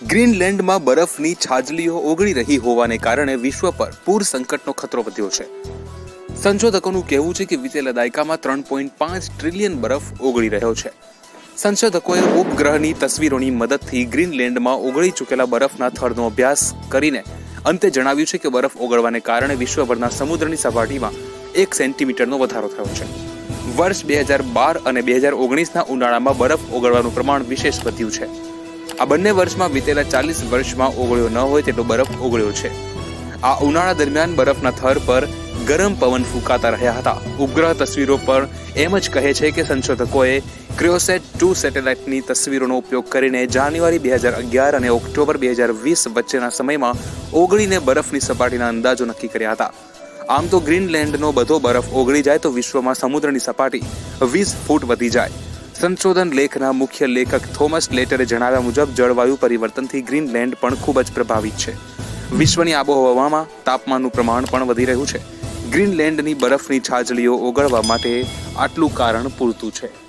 ગ્રીનલેન્ડમાં બરફની છાજલીઓ ઓગળી રહી હોવાને કારણે વિશ્વ પર પૂર સંકટનો ખતરો વધ્યો છે. સંશોધકોનું કહેવું છે કે વિતેલા દાયકામાં 3.5 ટ્રિલિયન બરફ ઓગળી રહ્યો છે. સંશોધકોએ ઉપગ્રહની તસવીરોની મદદથી ગ્રીનલેન્ડમાં ઓગળી ચૂકેલા બરફના થરનો અભ્યાસ કરીને અંતે જણાવ્યું છે કે બરફ ઓગળવાને કારણે વિશ્વભરના સમુદ્રની સપાટીમાં 1 સેન્ટીમીટરનો વધારો થયો છે. વર્ષ 2012 અને 2019ના ઉનાળામાં બરફ ઓગળવાનું પ્રમાણ વિશેષ વધ્યું છે. આ બંને વર્ષમાં વિતેલા 40 વર્ષમાં ઓગળ્યો ન હોય તેટલો બરફ ઓગળ્યો છે. આ ઉનાળા દરમિયાન બરફના થર પર ગરમ પવન ફૂંકાતા રહ્યા હતા. ઉપગ્રહ તસવીરો પર એમ જ કહે છે કે સંશોધકોએ ક્રિયોસેટ-2 સેટેલાઇટની તસવીરોનો ઉપયોગ કરીને જાન્યુઆરી 2011 અને ઓક્ટોબર 2020 વચ્ચેના સમયમાં ઓગળીને બરફની સપાટીના અંદાજો નક્કી કર્યા હતા. આમ તો ગ્રીનલેન્ડનો બધો બરફ ઓગળી જાય તો વિશ્વમાં સમુદ્રની સપાટી 20 ફૂટ વધી જાય. સંશોધન લેખના મુખ્ય લેખક થોમસ લેટરે જણાવ્યા મુજબ જળવાયુ પરિવર્તનથી ગ્રીનલેન્ડ પણ ખૂબ જ પ્રભાવિત છે. વિશ્વની આબોહવામાં તાપમાનનું પ્રમાણ પણ વધી રહ્યું છે. ગ્રીનલેન્ડની બરફની છાજલીઓ ઓગળવા માટે આટલું કારણ પૂરતું છે.